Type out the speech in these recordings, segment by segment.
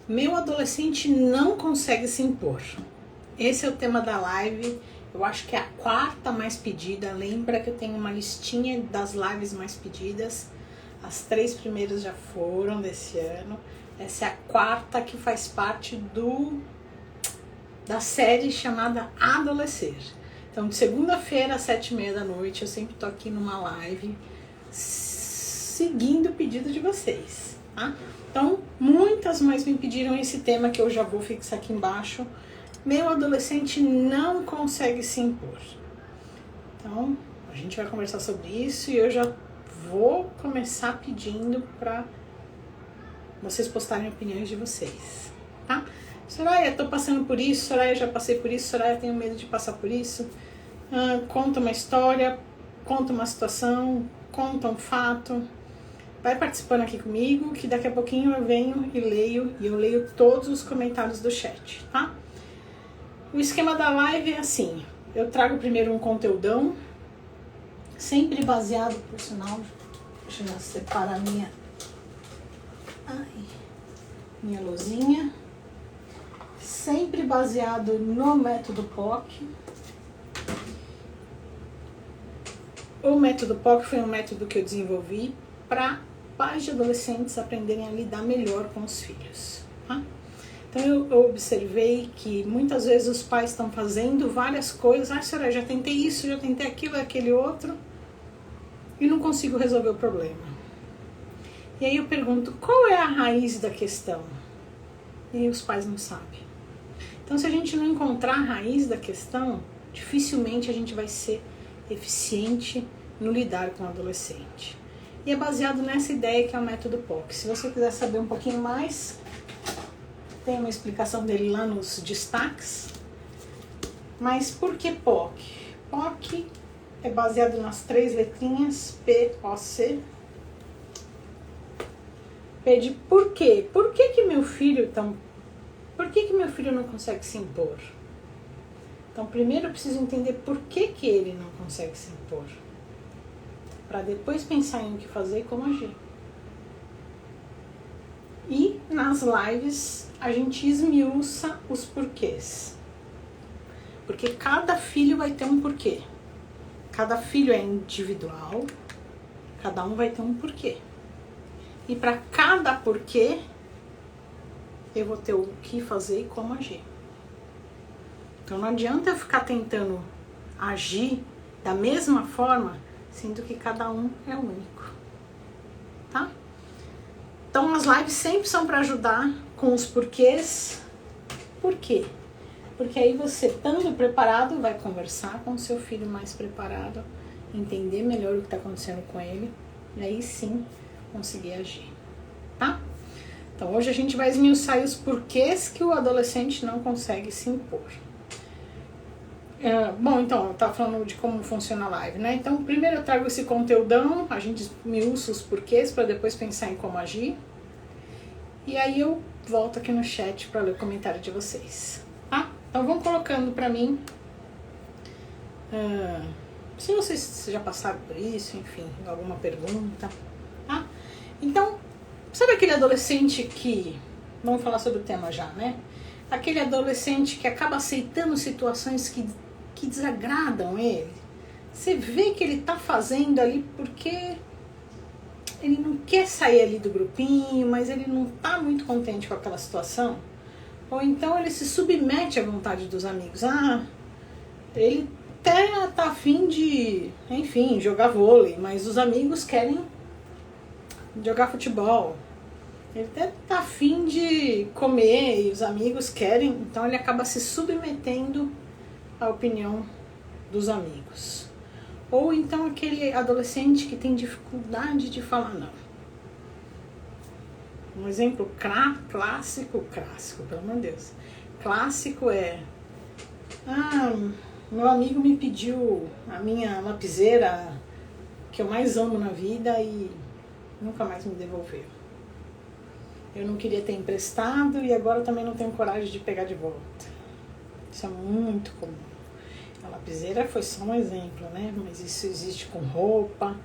Meu adolescente não consegue se impor. Esse é o tema da live. Eu acho que é a quarta mais pedida. Lembra que eu tenho uma listinha das lives mais pedidas. As 3 primeiras já foram desse ano. Essa é a quarta que faz parte da série chamada Adolescer. Então, de segunda-feira às 7h30 da noite, eu sempre tô aqui numa live seguindo o pedido de vocês, tá? Então, muitas mais me pediram esse tema que eu já vou fixar aqui embaixo. Meu adolescente não consegue se impor. Então, a gente vai conversar sobre isso e eu já vou começar pedindo para vocês postarem opiniões de vocês, tá? Soraya, tô passando por isso, Soraya, já passei por isso, Soraya, tenho medo de passar por isso. Conta uma história, conta uma situação, conta um fato. Vai participando aqui comigo, que daqui a pouquinho eu venho e eu leio todos os comentários do chat, tá? O esquema da live é assim, eu trago primeiro um conteúdão, sempre baseado, por sinal, deixa eu separar minha luzinha, sempre baseado no método POC. O método POC foi um método que eu desenvolvi para pais de adolescentes aprenderem a lidar melhor com os filhos, tá? Então eu observei que muitas vezes os pais estão fazendo várias coisas. Senhora, já tentei isso, já tentei aquilo, aquele outro, e não consigo resolver o problema. E aí eu pergunto, qual é a raiz da questão? E aí os pais não sabem. Então, se a gente não encontrar a raiz da questão, dificilmente a gente vai ser eficiente no lidar com o adolescente. E é baseado nessa ideia que é o método POC. Se você quiser saber um pouquinho mais, tem uma explicação dele lá nos destaques. Mas por que POC? POC é baseado nas 3 letrinhas P-O-C. P de por quê? Por que meu filho não consegue se impor? Então, primeiro eu preciso entender por que ele não consegue se impor, para depois pensar em o que fazer e como agir. E nas lives a gente esmiuça os porquês, porque cada filho vai ter um porquê. Cada filho é individual, cada um vai ter um porquê. E para cada porquê eu vou ter o que fazer e como agir. Então não adianta eu ficar tentando agir da mesma forma, sendo que cada um é único, tá? Então as lives sempre são para ajudar com os porquês. Por quê? Porque aí você, estando preparado, vai conversar com o seu filho mais preparado, entender melhor o que está acontecendo com ele, e aí sim conseguir agir, tá? Então hoje a gente vai esmiuçar os porquês que o adolescente não consegue se impor. Bom, então, eu tava falando de como funciona a live, né? Então, primeiro eu trago esse conteúdão, a gente esmiuça os porquês para depois pensar em como agir. E aí eu volto aqui no chat para ler o comentário de vocês, tá? Então, vão colocando para mim, se vocês já passaram por isso, enfim, alguma pergunta, tá? Então, sabe aquele adolescente que, vamos falar sobre o tema já, né? Aquele adolescente que acaba aceitando situações que desagradam ele. Você vê que ele tá fazendo ali porque ele não quer sair ali do grupinho, mas ele não tá muito contente com aquela situação. Ou então ele se submete à vontade dos amigos. Ele até tá afim de, enfim, jogar vôlei, mas os amigos querem jogar futebol. Ele até tá afim de comer e os amigos querem, então ele acaba se submetendo à opinião dos amigos. Ou então aquele adolescente que tem dificuldade de falar não. Um exemplo clássico, pelo amor de Deus. Clássico é, meu amigo me pediu a minha lapiseira que eu mais amo na vida e nunca mais me devolveu. Eu não queria ter emprestado e agora também não tenho coragem de pegar de volta. Isso é muito comum. A lapiseira foi só um exemplo, né? Mas isso existe com roupa,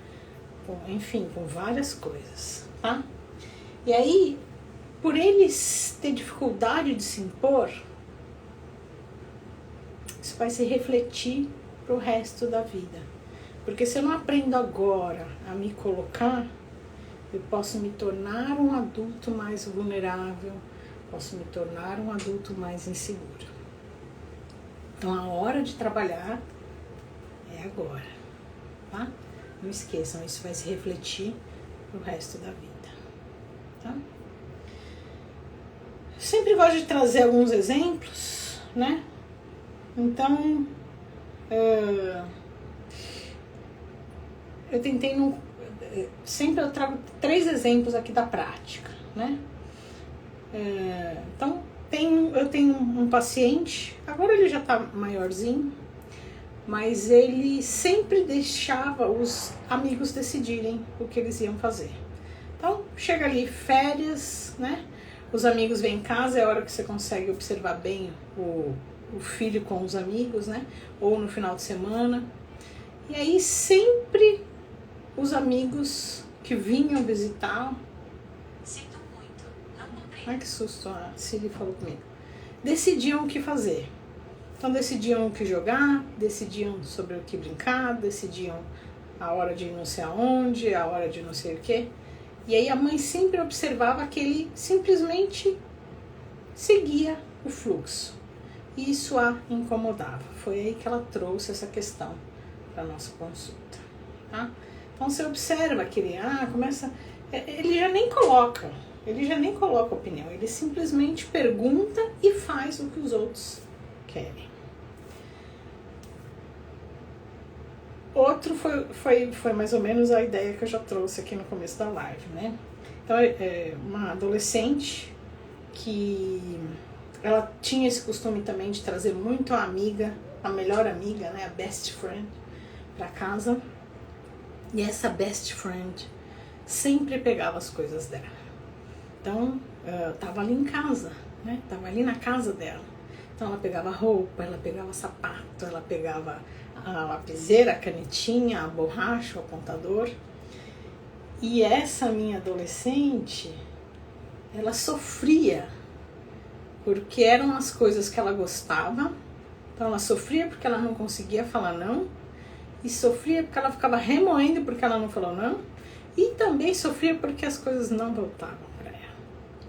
enfim, com várias coisas, tá? E aí, por eles ter dificuldade de se impor, isso vai se refletir pro resto da vida. Porque se eu não aprendo agora a me colocar, eu posso me tornar um adulto mais vulnerável, posso me tornar um adulto mais inseguro. Então a hora de trabalhar é agora, tá? Não esqueçam, isso vai se refletir pro resto da vida, tá? Sempre gosto de trazer alguns exemplos, né? Então, eu tentei sempre eu trago 3 exemplos aqui da prática, né? Então, eu tenho um paciente, agora ele já tá maiorzinho, mas ele sempre deixava os amigos decidirem o que eles iam fazer. Então, chega ali férias, né? Os amigos vêm em casa, é a hora que você consegue observar bem o filho com os amigos, né? Ou no final de semana. E aí sempre os amigos que vinham visitar... Sinto muito, não compreendo. Ai, que susto, a Siri falou comigo. Decidiam o que fazer. Então decidiam o que jogar, decidiam sobre o que brincar, decidiam a hora de ir não sei aonde, a hora de não sei o quê. E aí a mãe sempre observava que ele simplesmente seguia o fluxo. E isso a incomodava. Foi aí que ela trouxe essa questão para a nossa consulta. Tá? Então você observa que ele começa... Ele já nem coloca opinião. Ele simplesmente pergunta e faz o que os outros querem. Outro foi mais ou menos a ideia que eu já trouxe aqui no começo da live, né? Então, uma adolescente que ela tinha esse costume também de trazer muito a amiga, a melhor amiga, né? A best friend, para casa. E essa best friend sempre pegava as coisas dela. Então, tava ali em casa, né? Tava ali na casa dela. Então, ela pegava roupa, ela pegava sapato, ela pegava a lapiseira, a canetinha, a borracha, o apontador. E essa minha adolescente, ela sofria, porque eram as coisas que ela gostava. Então ela sofria porque ela não conseguia falar não, e sofria porque ela ficava remoendo porque ela não falou não, e também sofria porque as coisas não voltavam para ela,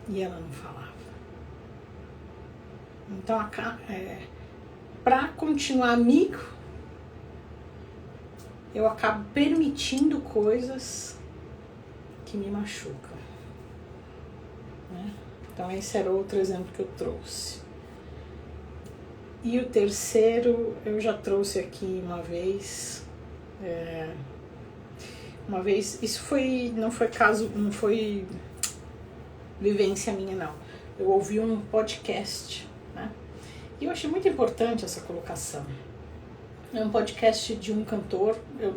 e ela não falava. Então, para continuar amigo, eu acabo permitindo coisas que me machucam, né? Então esse era outro exemplo que eu trouxe. E o terceiro eu já trouxe aqui uma vez. Isso não foi vivência minha, não. Eu ouvi um podcast, né? E eu achei muito importante essa colocação. É um podcast de um cantor, eu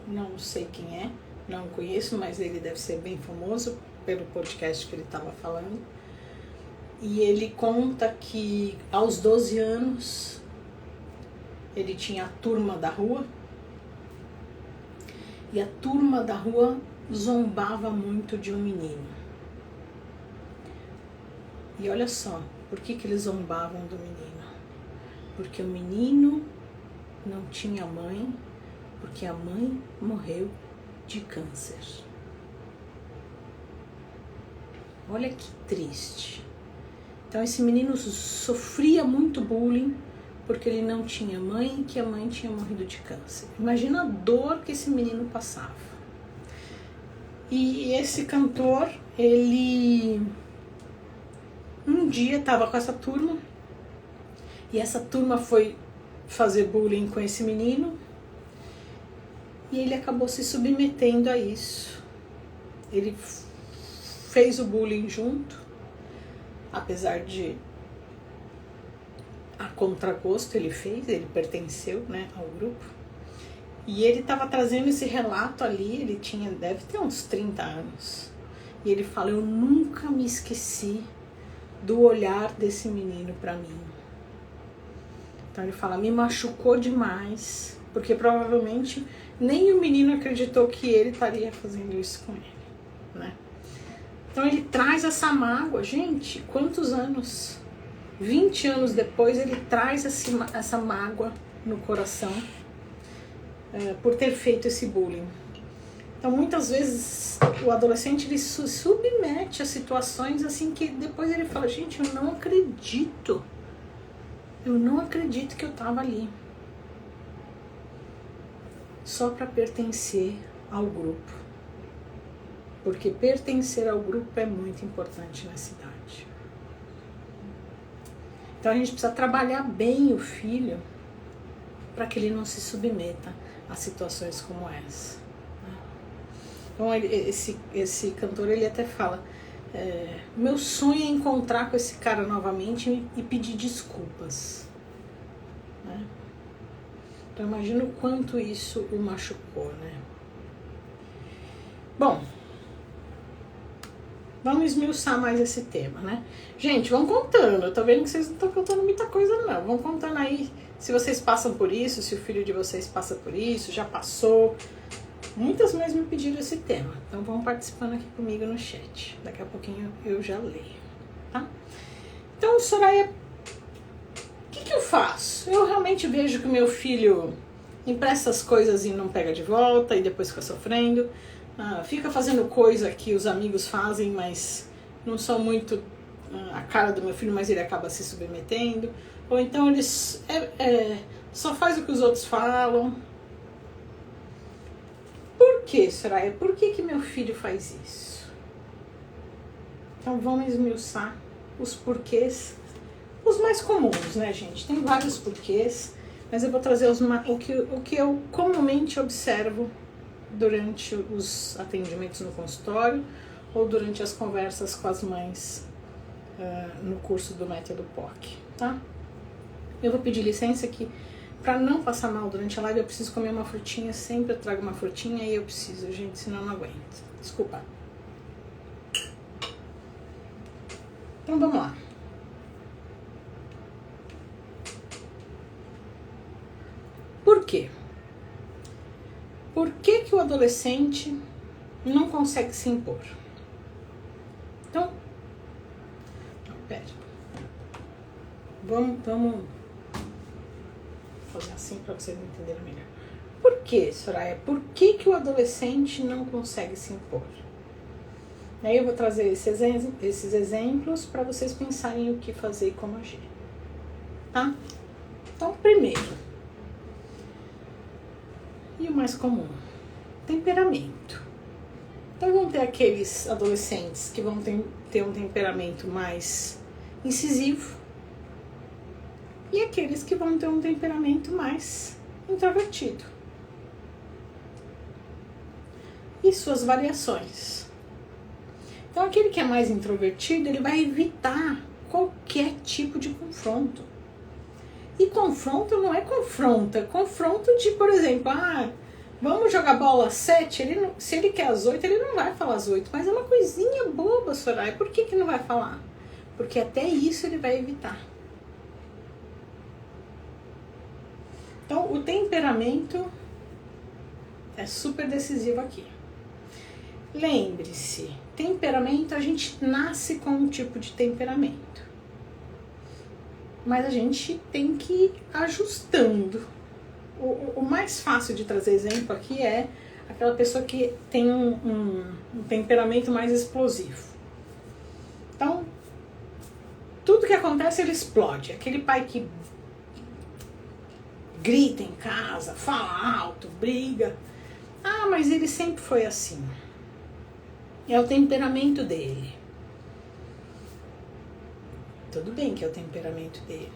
não sei quem é, não conheço, mas ele deve ser bem famoso pelo podcast que ele estava falando. E ele conta que aos 12 anos ele tinha a turma da rua, e a turma da rua zombava muito de um menino. E olha só, por que eles zombavam do menino? Porque o menino não tinha mãe, porque a mãe morreu de câncer. Olha que triste. Então esse menino sofria muito bullying porque ele não tinha mãe e que a mãe tinha morrido de câncer. Imagina a dor que esse menino passava. E esse cantor, ele um dia estava com essa turma, e essa turma foi fazer bullying com esse menino, e ele acabou se submetendo a isso. Ele fez o bullying junto, apesar de a contragosto ele pertenceu, né, ao grupo. E ele estava trazendo esse relato ali, ele deve ter uns 30 anos. E ele fala: eu nunca me esqueci do olhar desse menino para mim. Então ele fala: me machucou demais, porque provavelmente nem o menino acreditou que ele estaria fazendo isso com ele, né? Então ele traz essa mágoa, gente, quantos anos? 20 anos depois ele traz essa mágoa no coração por ter feito esse bullying. Então muitas vezes o adolescente ele se submete a situações assim que depois ele fala, gente, eu não acredito que eu estava ali só para pertencer ao grupo, porque pertencer ao grupo é muito importante na cidade. Então a gente precisa trabalhar bem o filho para que ele não se submeta a situações como essa. Então esse cantor ele até fala, meu sonho é encontrar com esse cara novamente e pedir desculpas. Né? Então imagina o quanto isso o machucou, né? Bom, vamos esmiuçar mais esse tema, né? Gente, vão contando. Eu tô vendo que vocês não estão contando muita coisa, não. Vão contando aí se vocês passam por isso, se o filho de vocês passa por isso, já passou. Muitas mães me pediram esse tema. Então vão participando aqui comigo no chat. Daqui a pouquinho eu já leio, tá? Então, Soraya, o que eu faço? Eu realmente vejo que o meu filho empresta as coisas e não pega de volta e depois fica sofrendo. Fica fazendo coisa que os amigos fazem, mas não são muito a cara do meu filho, mas ele acaba se submetendo. Ou então ele só faz o que os outros falam. Por que, Soraya? Por que meu filho faz isso? Então vamos esmiuçar os porquês, os mais comuns, né, gente? Tem vários porquês, mas eu vou trazer o que eu comumente observo durante os atendimentos no consultório ou durante as conversas com as mães no curso do método POC, tá? Eu vou pedir licença aqui para não passar mal durante a live. Eu preciso comer uma frutinha, sempre eu trago uma frutinha e eu preciso, gente, senão eu não aguento. Desculpa. Então vamos lá. Por quê? Por que o adolescente não consegue se impor? Então, pera. Vamos fazer assim para vocês entenderem melhor. Por que, Soraya? Por que o adolescente não consegue se impor? Aí eu vou trazer esses exemplos para vocês pensarem o que fazer e como agir. Tá? Então, primeiro, e o mais comum, temperamento. Então vão ter aqueles adolescentes que vão ter um temperamento mais incisivo e aqueles que vão ter um temperamento mais introvertido. E suas variações. Então aquele que é mais introvertido, ele vai evitar qualquer tipo de confronto. E confronto não é confronto, é confronto de, por exemplo, vamos jogar bola às 7, se ele quer às 8, ele não vai falar às 8, mas é uma coisinha boba, Soraya. Por que não vai falar? Porque até isso ele vai evitar. Então, o temperamento é super decisivo aqui. Lembre-se, temperamento, a gente nasce com um tipo de temperamento. Mas a gente tem que ir ajustando. O mais fácil de trazer exemplo aqui é aquela pessoa que tem um temperamento mais explosivo. Então, tudo que acontece ele explode. Aquele pai que grita em casa, fala alto, briga. Mas ele sempre foi assim. É o temperamento dele. Tudo bem que é o temperamento dele.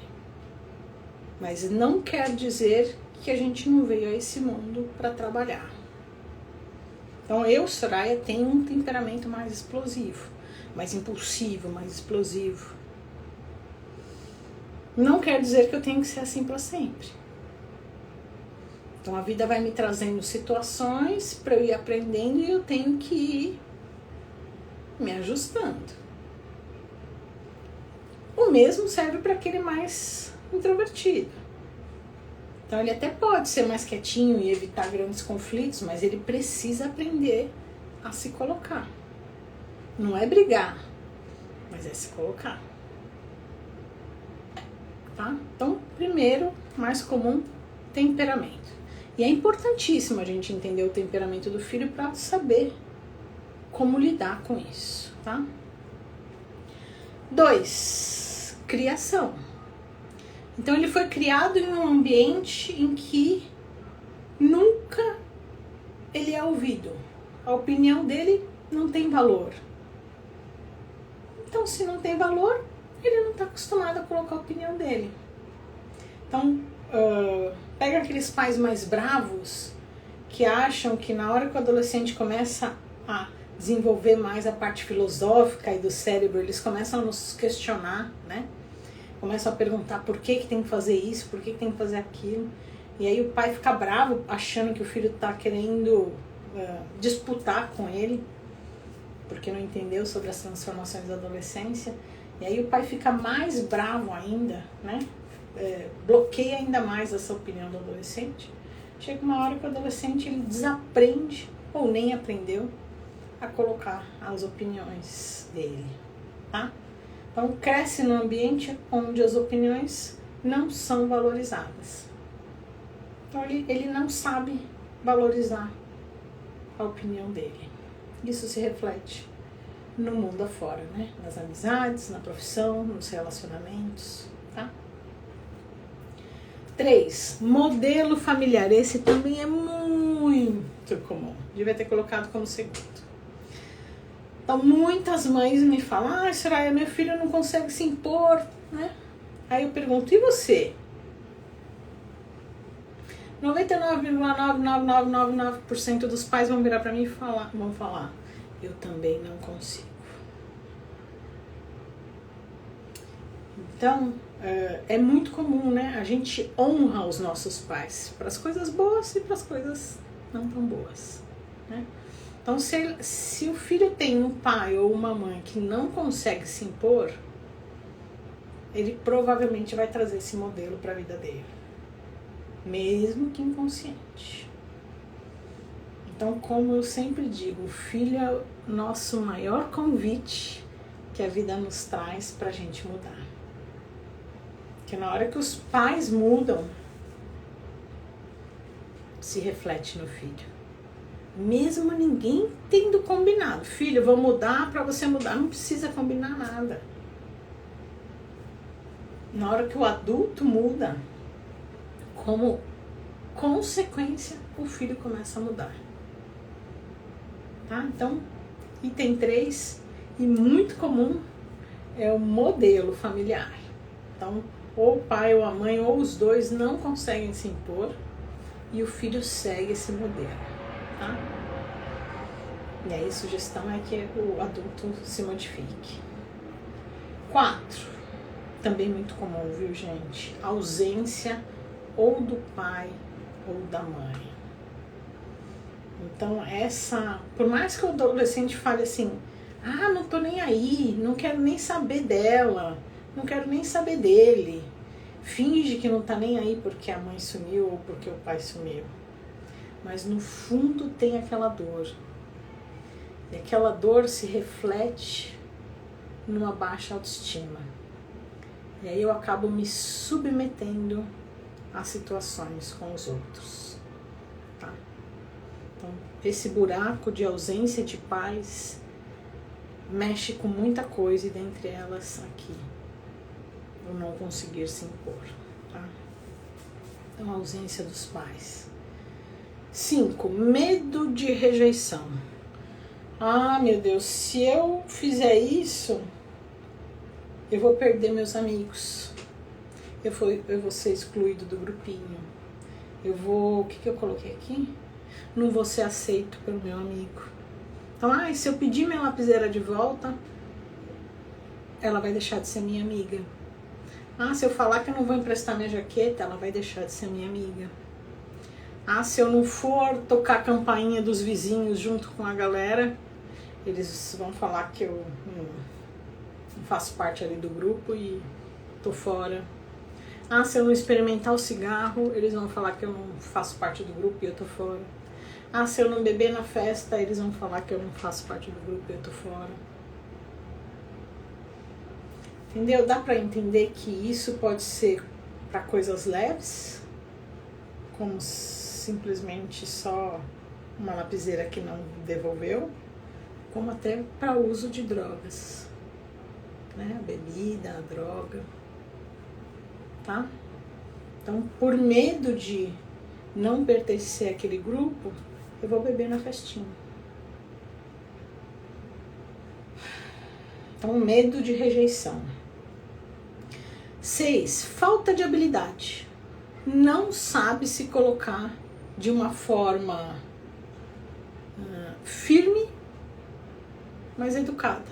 Mas não quer dizer que a gente não veio a esse mundo para trabalhar. Então eu, Soraya, tenho um temperamento mais explosivo, mais impulsivo, mais explosivo. Não quer dizer que eu tenho que ser assim para sempre. Então a vida vai me trazendo situações para eu ir aprendendo e eu tenho que ir me ajustando. O mesmo serve para aquele mais introvertido. Então ele até pode ser mais quietinho e evitar grandes conflitos, mas ele precisa aprender a se colocar. Não é brigar, mas é se colocar. Tá? Então, primeiro, mais comum, temperamento. E é importantíssimo a gente entender o temperamento do filho para saber como lidar com isso, tá? 2, criação. Então ele foi criado em um ambiente em que nunca ele é ouvido. A opinião dele não tem valor. Então, se não tem valor, ele não está acostumado a colocar a opinião dele. Então, pega aqueles pais mais bravos que acham que na hora que o adolescente começa a desenvolver mais a parte filosófica e do cérebro, eles começam a nos questionar, né? Começam a perguntar por que tem que fazer isso, por que tem que fazer aquilo. E aí o pai fica bravo achando que o filho está querendo disputar com ele, porque não entendeu sobre as transformações da adolescência. E aí o pai fica mais bravo ainda, né? Bloqueia ainda mais essa opinião do adolescente. Chega uma hora que o adolescente ele desaprende, ou nem aprendeu, a colocar as opiniões dele, tá? Então cresce num ambiente onde as opiniões não são valorizadas. Então ele não sabe valorizar a opinião dele. Isso se reflete no mundo afora, né? Nas amizades, na profissão, nos relacionamentos, tá? 3, modelo familiar. Esse também é muito comum. Devia ter colocado como segundo. Então, muitas mães me falam, Soraya, meu filho não consegue se impor, né? Aí eu pergunto, e você? 99,99999% dos pais vão virar para mim e vão falar, eu também não consigo. Então, é muito comum, né? A gente honra os nossos pais para as coisas boas e para as coisas não tão boas, né? Então, se o filho tem um pai ou uma mãe que não consegue se impor, ele provavelmente vai trazer esse modelo para a vida dele, mesmo que inconsciente. Então, como eu sempre digo, o filho é o nosso maior convite que a vida nos traz para a gente mudar. Porque na hora que os pais mudam, se reflete no filho. Mesmo ninguém tendo combinado. Filho, eu vou mudar para você mudar. Não precisa combinar nada. Na hora que o adulto muda, como consequência, o filho começa a mudar. Tá? Então, item 3, e muito comum, é o modelo familiar. Então, ou o pai ou a mãe, ou os dois não conseguem se impor e o filho segue esse modelo. Tá? E aí a sugestão é que o adulto se modifique. 4, também muito comum, viu, gente? Ausência ou do pai ou da mãe. Então por mais que o adolescente fale assim, não tô nem aí, não quero nem saber dela, não quero nem saber dele, finge que não tá nem aí porque a mãe sumiu ou porque o pai sumiu. Mas no fundo tem aquela dor. E aquela dor se reflete numa baixa autoestima. E aí eu acabo me submetendo a situações com os outros. Tá? Então, esse buraco de ausência de pais mexe com muita coisa, e dentre elas aqui, o não conseguir se impor. Tá? Então, a ausência dos pais. 5, medo de rejeição. Meu Deus, se eu fizer isso, eu vou perder meus amigos. Eu vou ser excluído do grupinho. O que eu coloquei aqui? Não vou ser aceito pelo meu amigo. Então, se eu pedir minha lapiseira de volta, ela vai deixar de ser minha amiga. Se eu falar que eu não vou emprestar minha jaqueta, ela vai deixar de ser minha amiga. Se eu não for tocar a campainha dos vizinhos junto com a galera, eles vão falar que eu não faço parte ali do grupo e tô fora. Se eu não experimentar o cigarro, eles vão falar que eu não faço parte do grupo e eu tô fora. Se eu não beber na festa, eles vão falar que eu não faço parte do grupo e eu tô fora. Entendeu? Dá para entender que isso pode ser para coisas leves, como simplesmente só uma lapiseira que não devolveu, como até para uso de drogas, né? A bebida, a droga, tá? Então, por medo de não pertencer àquele grupo, eu vou beber na festinha. Então, medo de rejeição. 6, falta de habilidade. Não sabe se colocar de uma forma firme, mas educada.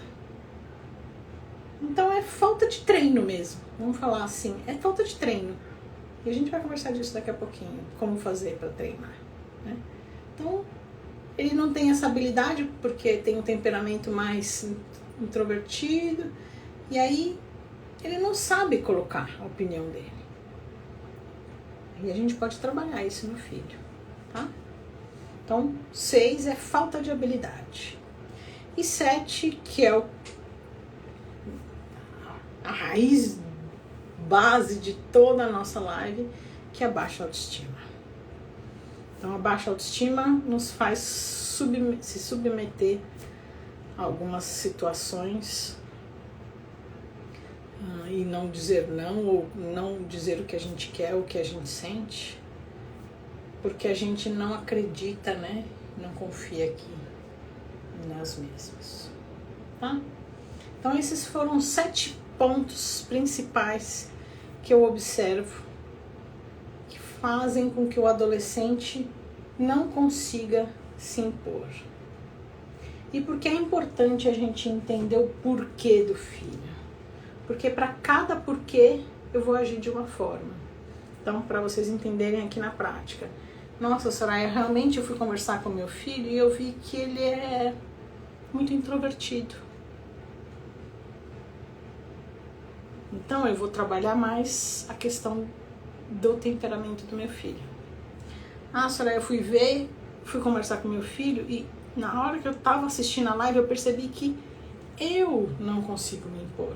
Então é falta de treino mesmo, vamos falar assim, é falta de treino. E a gente vai conversar disso daqui a pouquinho, como fazer para treinar, né? Então, ele não tem essa habilidade porque tem um temperamento mais introvertido, e aí ele não sabe colocar a opinião dele. E a gente pode trabalhar isso no filho, tá? Então, 6 é falta de habilidade. E 7, que é a raiz base de toda a nossa live, que é a baixa autoestima. Então, a baixa autoestima nos faz se submeter a algumas situações e não dizer não, ou não dizer o que a gente quer, o que a gente sente, porque a gente não acredita, né? Não confia aqui nós mesmos, tá? Então, esses foram 7 pontos principais que eu observo que fazem com que o adolescente não consiga se impor. E por que é importante a gente entender o porquê do filho? Porque para cada porquê eu vou agir de uma forma. Então, para vocês entenderem aqui na prática. Nossa, Soraya, realmente eu fui conversar com meu filho e eu vi que ele é muito introvertido. Então, eu vou trabalhar mais a questão do temperamento do meu filho. Ah, Soraya, eu fui conversar com meu filho e na hora que eu estava assistindo a live eu percebi que eu não consigo me impor.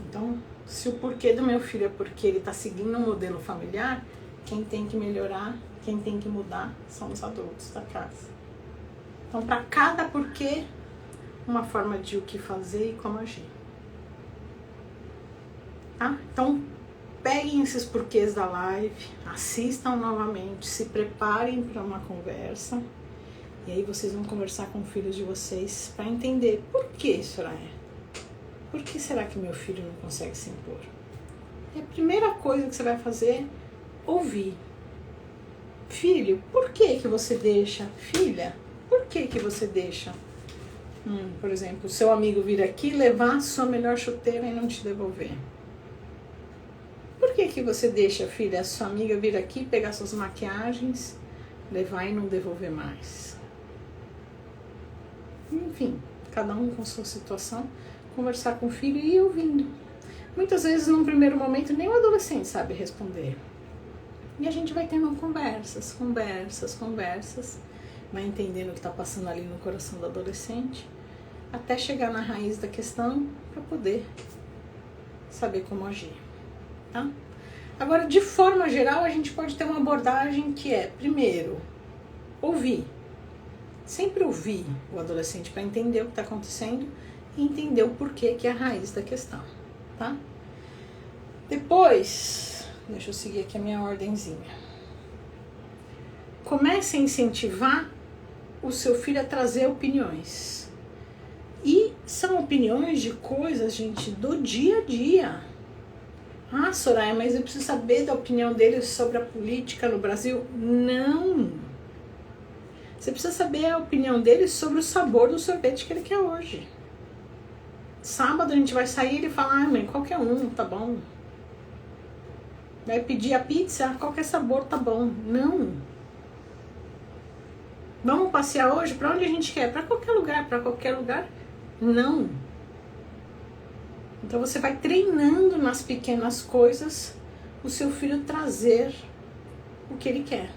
Então, se o porquê do meu filho é porque ele está seguindo um modelo familiar, quem tem que melhorar, quem tem que mudar são os adultos da casa. Então, para cada porquê, uma forma de o que fazer e como agir. Tá? Então, peguem esses porquês da live, assistam novamente, se preparem para uma conversa. E aí vocês vão conversar com filhos de vocês para entender por que, Soraya? Por que será que meu filho não consegue se impor? E a primeira coisa que você vai fazer é ouvir. Filho, por que você deixa? Filha, por que você deixa? Por exemplo, o seu amigo vir aqui levar a sua melhor chuteira e não te devolver. Por que você deixa, filha, a sua amiga vir aqui pegar suas maquiagens, levar e não devolver mais? Enfim, cada um com sua situação, conversar com o filho e ir ouvindo. Muitas vezes, num primeiro momento, nem o adolescente sabe responder. E a gente vai tendo conversas, vai entendendo o que está passando ali no coração do adolescente, até chegar na raiz da questão para poder saber como agir, tá? Agora, de forma geral, a gente pode ter uma abordagem que é, primeiro, ouvir. Sempre ouvir o adolescente para entender o que está acontecendo e entender o porquê, que é a raiz da questão, tá? Depois, deixa eu seguir aqui a minha ordenzinha. Comece a incentivar o seu filho a trazer opiniões. E são opiniões de coisas, gente, do dia a dia. Ah, Soraya, mas eu preciso saber da opinião dele sobre a política no Brasil. Não! Você precisa saber a opinião dele sobre o sabor do sorvete que ele quer hoje. Sábado a gente vai sair e ele fala, mãe, qualquer um, tá bom. Vai pedir a pizza, qualquer sabor, tá bom. Não. Vamos passear hoje? Pra onde a gente quer? Pra qualquer lugar. Não. Então você vai treinando nas pequenas coisas o seu filho trazer o que ele quer.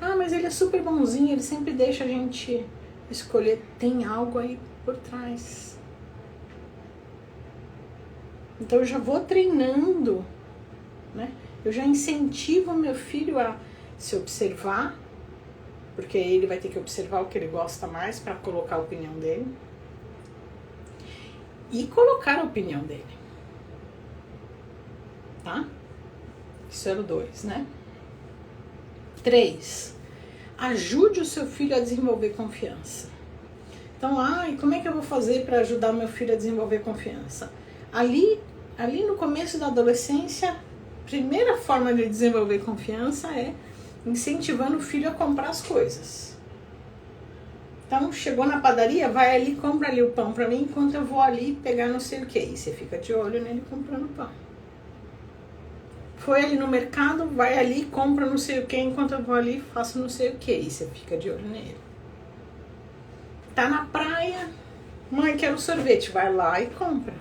Ah, mas ele é super bonzinho, ele sempre deixa a gente escolher. Tem algo aí por trás. Então eu já vou treinando, né? Eu já incentivo o meu filho a se observar, porque ele vai ter que observar o que ele gosta mais para colocar a opinião dele. E colocar a opinião dele. Tá? Isso era o 2, né? 3. Ajude o seu filho a desenvolver confiança. Então, e como é que eu vou fazer para ajudar meu filho a desenvolver confiança? Ali no começo da adolescência, a primeira forma de desenvolver confiança é incentivando o filho a comprar as coisas. Então, chegou na padaria, vai ali, compra ali o pão para mim, enquanto eu vou ali pegar não sei o que. E você fica de olho nele comprando pão. Foi ali no mercado, vai ali, compra não sei o que, enquanto eu vou ali, faço não sei o que. E você fica de olho nele. Tá na praia, mãe, quero sorvete. Vai lá e compra.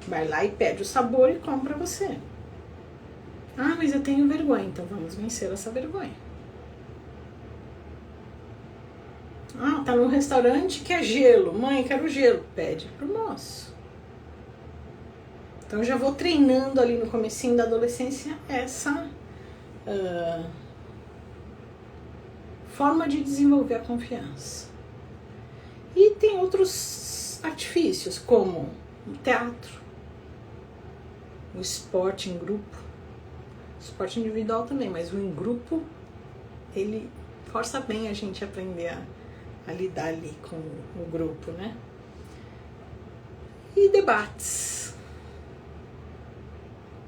Vai lá e pede o sabor e compra você. Mas eu tenho vergonha, então vamos vencer essa vergonha. Tá num restaurante que é gelo. Mãe, quero gelo. Pede pro moço. Então eu já vou treinando ali no comecinho da adolescência essa forma de desenvolver a confiança. E tem outros artifícios, como o teatro, o esporte em grupo, o esporte individual também, mas o em grupo, ele força bem a gente aprender a lidar ali com o grupo, né? E debates.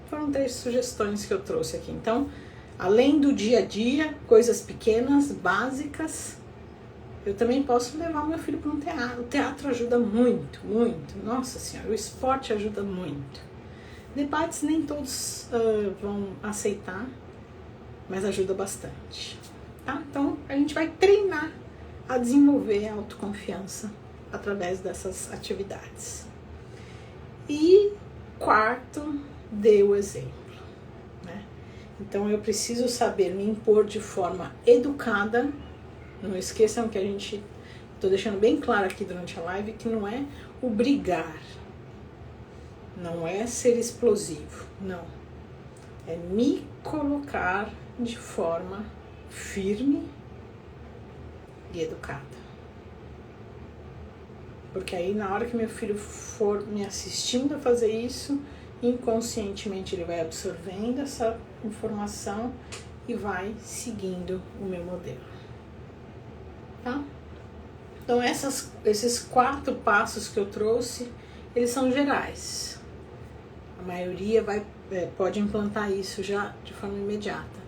Foram 3 sugestões que eu trouxe aqui. Então, além do dia a dia, coisas pequenas, básicas, eu também posso levar meu filho para um teatro. O teatro ajuda muito, muito. Nossa Senhora, o esporte ajuda muito. Debates nem todos vão aceitar, mas ajuda bastante. Tá? Então, a gente vai treinar a desenvolver a autoconfiança através dessas atividades. E 4, dê o exemplo. Né? Então, eu preciso saber me impor de forma educada. Não esqueçam que estou deixando bem claro aqui durante a live, que não é obrigar, não é ser explosivo, não. É me colocar de forma firme e educada. Porque aí na hora que meu filho for me assistindo a fazer isso, inconscientemente ele vai absorvendo essa informação e vai seguindo o meu modelo. Tá? Então esses 4 passos que eu trouxe, eles são gerais. A maioria pode implantar isso já de forma imediata.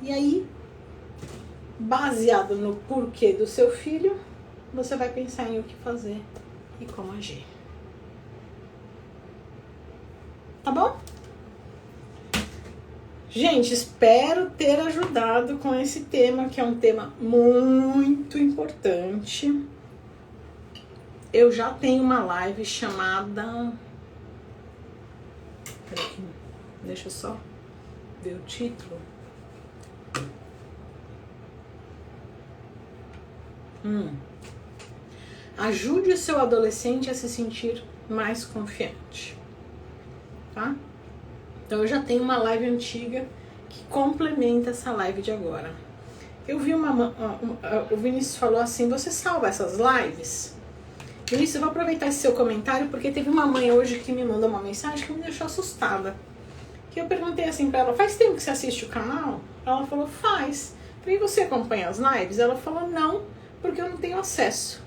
E aí, baseado no porquê do seu filho, você vai pensar em o que fazer e como agir. Tá bom? Gente, espero ter ajudado com esse tema, que é um tema muito importante. Eu já tenho uma live chamada... Peraí, deixa eu só ver o título. Ajude o seu adolescente a se sentir mais confiante. Tá? Então eu já tenho uma live antiga que complementa essa live de agora. Eu vi o Vinícius falou assim: você salva essas lives? Vinícius, eu vou aproveitar esse seu comentário, porque teve uma mãe hoje que me mandou uma mensagem que me deixou assustada. Que eu perguntei assim pra ela: faz tempo que você assiste o canal? Ela falou: faz. E você acompanha as lives? Ela falou: não, porque eu não tenho acesso.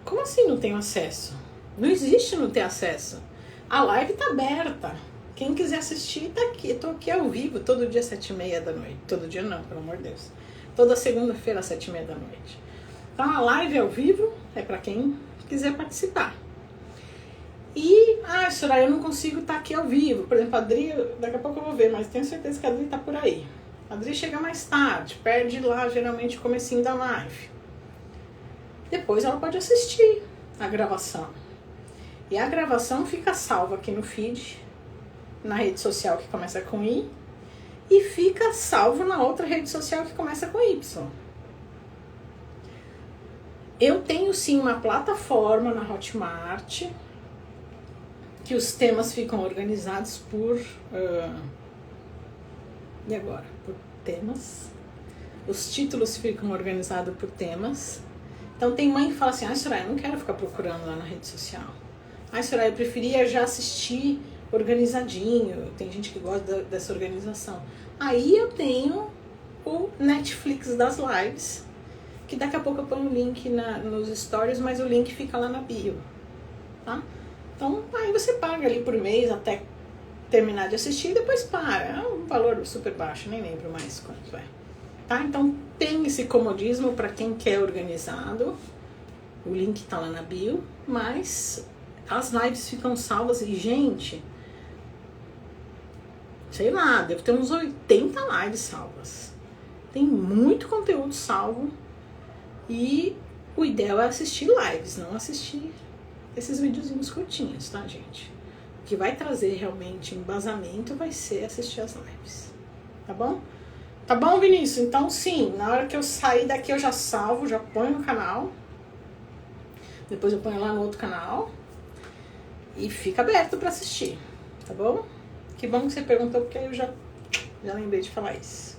Como assim não tenho acesso? Não existe não ter acesso. A live tá aberta. Quem quiser assistir tá aqui. Eu tô aqui ao vivo todo dia às 7h30 da noite. Todo dia não, pelo amor de Deus. Toda segunda-feira às 7h30 da noite. Então a live ao vivo é para quem quiser participar. E, Soraya, eu não consigo estar aqui ao vivo. Por exemplo, a Adri, daqui a pouco eu vou ver, mas tenho certeza que a Adri tá por aí. A Adri chega mais tarde, perde lá geralmente o comecinho da live. Depois ela pode assistir a gravação. E a gravação fica salva aqui no feed, na rede social que começa com I, e fica salvo na outra rede social que começa com Y. Eu tenho sim uma plataforma na Hotmart que os temas ficam organizados por... e agora? Por temas. Os títulos ficam organizados por temas. Então tem mãe que fala assim, Soraya, eu não quero ficar procurando lá na rede social. Soraya, eu preferia já assistir organizadinho. Tem gente que gosta dessa organização. Aí eu tenho o Netflix das lives, que daqui a pouco eu ponho o link nos stories, mas o link fica lá na bio, tá? Então aí você paga ali por mês até terminar de assistir e depois para. É um valor super baixo, nem lembro mais quanto é. Tá? Então tem esse comodismo para quem quer organizado. O link tá lá na bio, mas as lives ficam salvas e, gente, sei lá, deve ter uns 80 lives salvas. Tem muito conteúdo salvo e o ideal é assistir lives, não assistir esses videozinhos curtinhos, tá, gente? O que vai trazer realmente embasamento vai ser assistir as lives, tá bom? Tá bom, Vinícius? Então, sim, na hora que eu sair daqui eu já salvo, já ponho no canal. Depois eu ponho lá no outro canal. E fica aberto pra assistir, tá bom? Que bom que você perguntou, porque aí eu já lembrei de falar isso.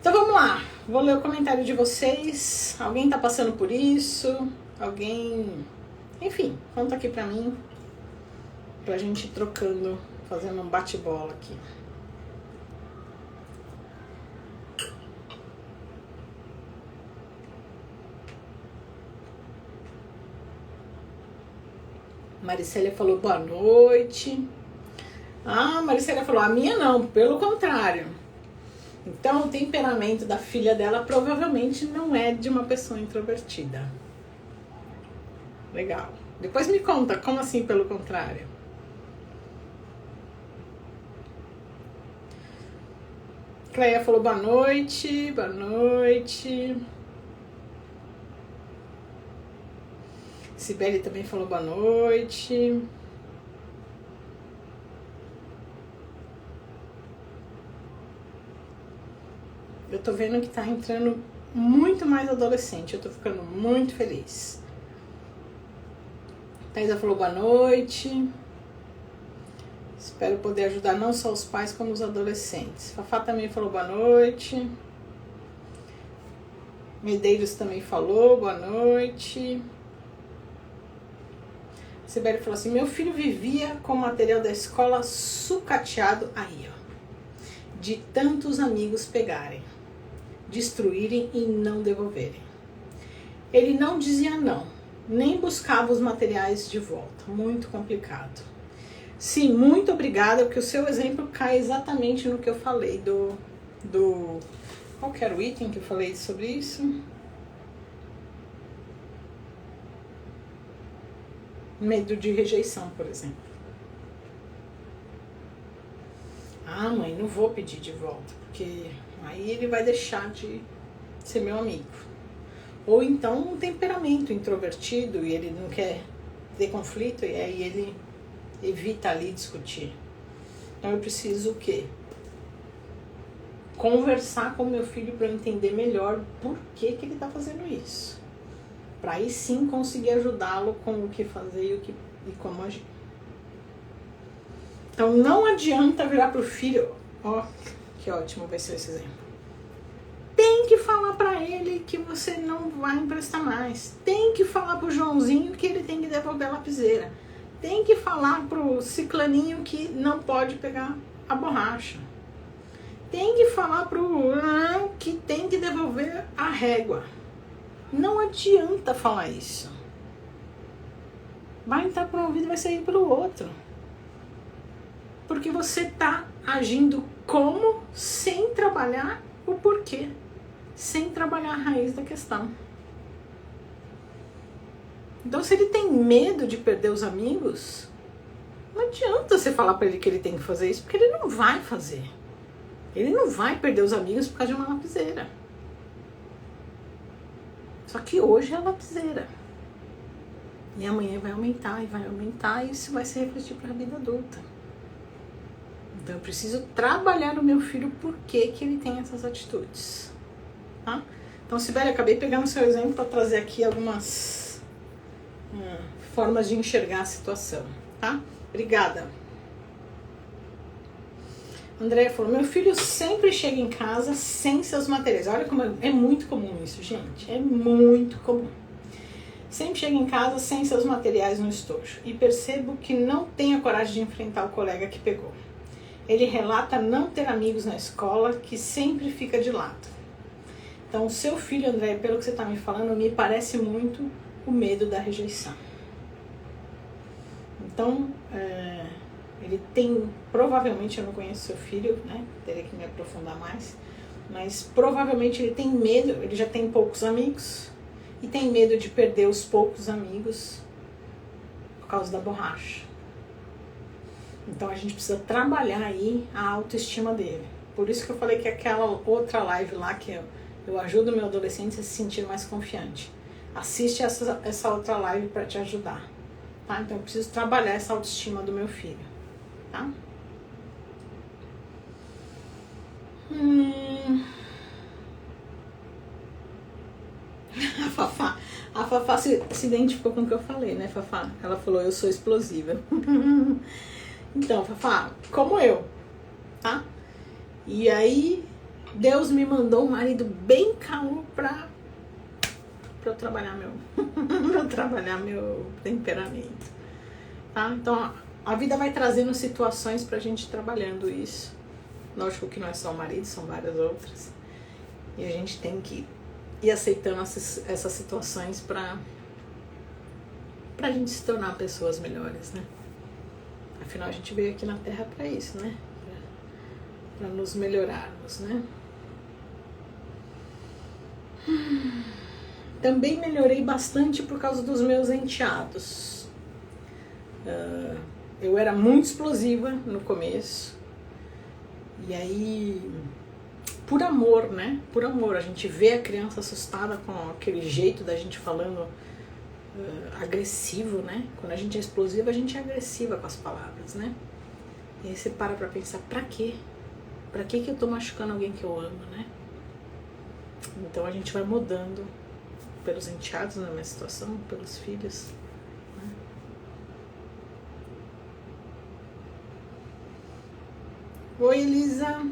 Então vamos lá, vou ler o comentário de vocês. Alguém tá passando por isso? Alguém... Enfim, conta aqui pra mim, pra gente ir trocando, fazendo um bate-bola aqui. Maricélia falou boa noite. Maricélia falou, a minha não, pelo contrário. Então o temperamento da filha dela provavelmente não é de uma pessoa introvertida. Legal. Depois me conta, como assim pelo contrário? Cleia falou boa noite, boa noite. Sibeli também falou boa noite. Eu tô vendo que tá entrando muito mais adolescente. Eu tô ficando muito feliz. Thaisa falou boa noite. Espero poder ajudar não só os pais, como os adolescentes. Fafá também falou boa noite. Medeiros também falou boa noite. Sibeli falou assim, meu filho vivia com o material da escola sucateado aí, ó. De tantos amigos pegarem, destruírem e não devolverem. Ele não dizia não, nem buscava os materiais de volta. Muito complicado. Sim, muito obrigada, porque o seu exemplo cai exatamente no que eu falei do... Qual que era o item que eu falei sobre isso? Medo de rejeição, por exemplo. Mãe, não vou pedir de volta, porque aí ele vai deixar de ser meu amigo. Ou então um temperamento introvertido e ele não quer ter conflito e aí ele evita ali discutir. Então eu preciso o quê? Conversar com meu filho para entender melhor por que ele está fazendo isso. Para aí sim conseguir ajudá-lo com o que fazer e como agir. Então não adianta virar pro filho, ó, que ótimo vai ser esse exemplo. Tem que falar para ele que você não vai emprestar mais. Tem que falar pro Joãozinho que ele tem que devolver a lapiseira. Tem que falar pro ciclaninho que não pode pegar a borracha. Tem que falar pro que tem que devolver a régua. Não adianta falar isso. Vai entrar por um ouvido e vai sair pelo outro. Porque você está agindo como sem trabalhar o porquê. Sem trabalhar a raiz da questão. Então, se ele tem medo de perder os amigos, não adianta você falar para ele que ele tem que fazer isso, porque ele não vai fazer. Ele não vai perder os amigos por causa de uma lapiseira. Só que hoje é a lapiseira. E amanhã vai aumentar e isso vai se refletir para a vida adulta. Então eu preciso trabalhar no meu filho por que ele tem essas atitudes. Tá? Então, Sibeli, acabei pegando o seu exemplo para trazer aqui algumas formas de enxergar a situação. tá? Obrigada. Andréia falou, meu filho sempre chega em casa sem seus materiais. Olha como é muito comum isso, gente. É muito comum. Sempre chega em casa sem seus materiais no estojo. E percebo que não tem a coragem de enfrentar o colega que pegou. Ele relata não ter amigos na escola, que sempre fica de lado. Então, o seu filho, Andréia, pelo que você está me falando, me parece muito o medo da rejeição. Então, ele tem, provavelmente, eu não conheço seu filho, né? Teria que me aprofundar mais. Mas provavelmente ele tem medo, ele já tem poucos amigos. E tem medo de perder os poucos amigos por causa da borracha. Então a gente precisa trabalhar aí a autoestima dele. Por isso que eu falei que aquela outra live lá que eu ajudo o meu adolescente a se sentir mais confiante. Assiste essa outra live para te ajudar. Tá? Então eu preciso trabalhar essa autoestima do meu filho. Tá? A Fafá se identificou com o que eu falei, né, Fafá? Ela falou, eu sou explosiva. Então, Fafá, como eu, tá? E aí, Deus me mandou um marido bem calmo pra eu trabalhar meu temperamento, tá? Então, a vida vai trazendo situações pra gente ir trabalhando isso. Lógico que não é só o marido, são várias outras. E a gente tem que ir aceitando essas situações pra gente se tornar pessoas melhores, né? Afinal, a gente veio aqui na Terra pra isso, né? Pra nos melhorarmos, né? Também melhorei bastante por causa dos meus enteados. Eu era muito explosiva no começo. E aí, por amor, né? Por amor, a gente vê a criança assustada com aquele jeito da gente falando agressivo, né? Quando a gente é explosiva, a gente é agressiva com as palavras, né? E aí você para pra pensar, pra quê? Pra que eu tô machucando alguém que eu amo, né? Então a gente vai mudando pelos enteados na minha situação, pelos filhos, né? Oi, Elisa.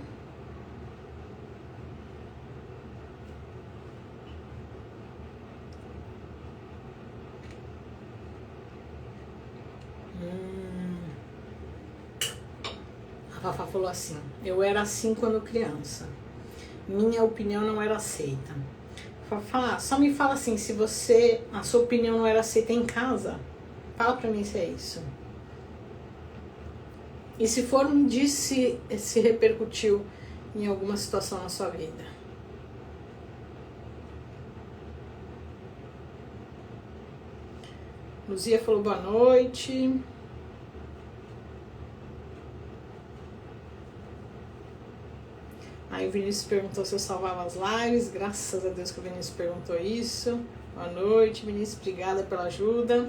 A Fafá falou assim, eu era assim quando criança. Minha opinião não era aceita. Fafá, só me fala assim, se a sua opinião não era aceita em casa, fala pra mim se é isso. E se for, me diz se repercutiu em alguma situação na sua vida. Luzia falou boa noite. Aí o Vinícius perguntou se eu salvava as lives. Graças a Deus que o Vinícius perguntou isso. Boa noite, Vinícius. Obrigada pela ajuda.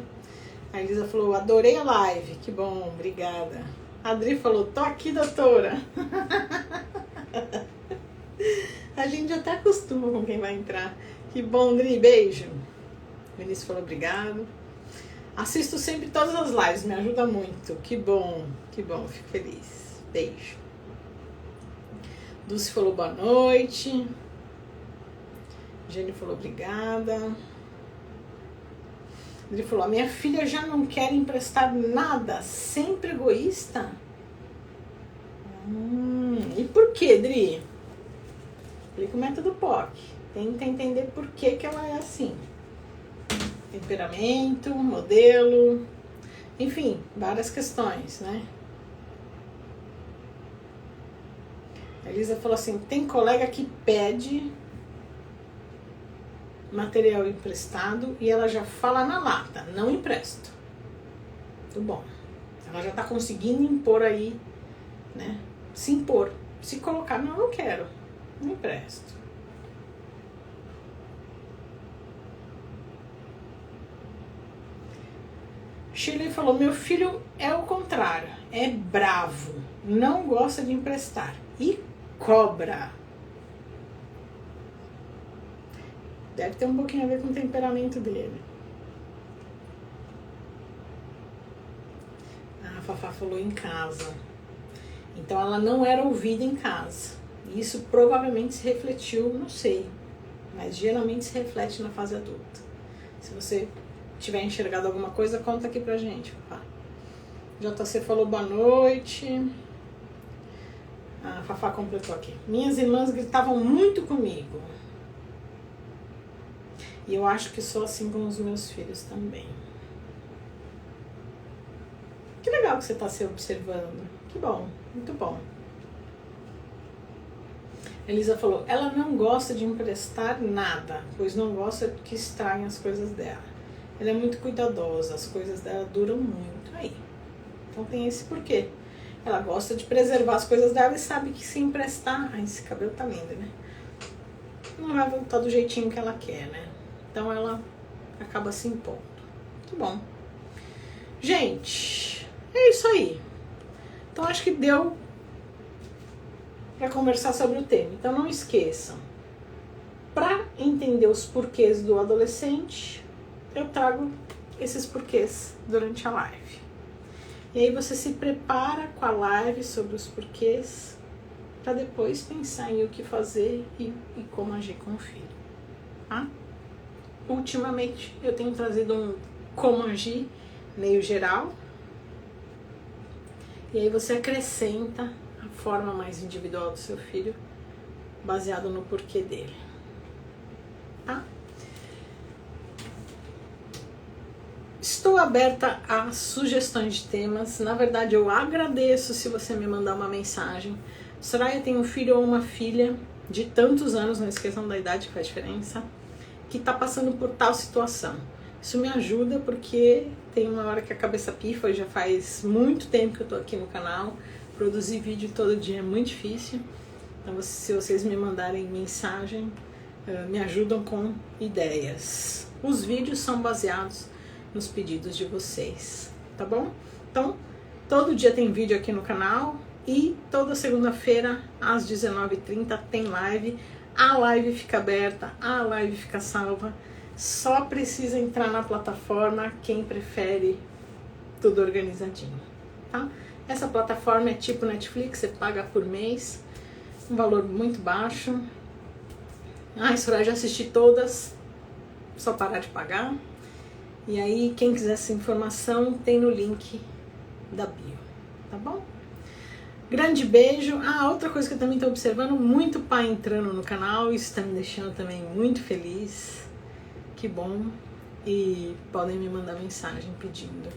A Elisa falou, adorei a live. Que bom, obrigada. A Adri falou, tô aqui, doutora. A gente até acostuma com quem vai entrar. Que bom, Adri. Beijo. O Vinícius falou, obrigado. Assisto sempre todas as lives, me ajuda muito. Que bom, fico feliz. Beijo. Dulce falou boa noite. Jenny falou obrigada. Ele falou, a minha filha já não quer emprestar nada, sempre egoísta. E por que, Dri? Explica o método POC. Tenta entender por que ela é assim. Temperamento, modelo, enfim, várias questões, né? A Elisa falou assim, tem colega que pede material emprestado e ela já fala na lata, não empresto. Muito bom. Ela já tá conseguindo impor aí, né? Se impor. Se colocar, não quero, não empresto. Shirley falou, meu filho é o contrário, é bravo, não gosta de emprestar e cobra. Deve ter um pouquinho a ver com o temperamento dele. Fafá falou em casa. Então ela não era ouvida em casa. E isso provavelmente se refletiu, não sei, mas geralmente se reflete na fase adulta. Se você tiver enxergado alguma coisa, conta aqui pra gente, Fafá. JC falou boa noite. A Fafá completou aqui. Minhas irmãs gritavam muito comigo. E eu acho que sou assim com os meus filhos também. Que legal que você está se observando. Que bom, muito bom. Elisa falou, ela não gosta de emprestar nada, pois não gosta que estraguem as coisas dela. Ela é muito cuidadosa, as coisas dela duram muito. Aí. Então tem esse porquê. Ela gosta de preservar as coisas dela e sabe que se emprestar... Ai, esse cabelo tá lindo, né? Não vai voltar do jeitinho que ela quer, né? Então ela acaba se impondo. Muito bom. Gente, é isso aí. Então acho que deu para conversar sobre o tema. Então não esqueçam. Para entender os porquês do adolescente, eu trago esses porquês durante a live. E aí você se prepara com a live sobre os porquês para depois pensar em o que fazer e como agir com o filho. Tá? Ultimamente eu tenho trazido um como agir meio geral. E aí você acrescenta a forma mais individual do seu filho baseado no porquê dele. Tá? Estou aberta a sugestões de temas. Na verdade, eu agradeço se você me mandar uma mensagem. Soraya tem um filho ou uma filha de tantos anos, não esqueçam da idade que faz diferença, que está passando por tal situação. Isso me ajuda porque tem uma hora que a cabeça pifa, já faz muito tempo que eu estou aqui no canal. Produzir vídeo todo dia é muito difícil. Então, se vocês me mandarem mensagem, me ajudam com ideias. Os vídeos são baseados nos pedidos de vocês, tá bom? Então, todo dia tem vídeo aqui no canal e toda segunda-feira às 19h30 tem live. A live fica aberta, a live fica salva. Só precisa entrar na plataforma quem prefere tudo organizadinho, tá? Essa plataforma é tipo Netflix, você paga por mês, um valor muito baixo. Soraya, já assisti todas, só parar de pagar. E aí, quem quiser essa informação, tem no link da bio, tá bom? Grande beijo. Outra coisa que eu também estou observando, muito pai entrando no canal, isso está me deixando também muito feliz. Que bom. E podem me mandar mensagem pedindo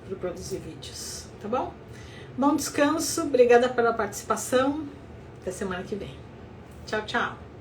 para produzir vídeos, tá bom? Bom descanso, obrigada pela participação. Até semana que vem. Tchau, tchau.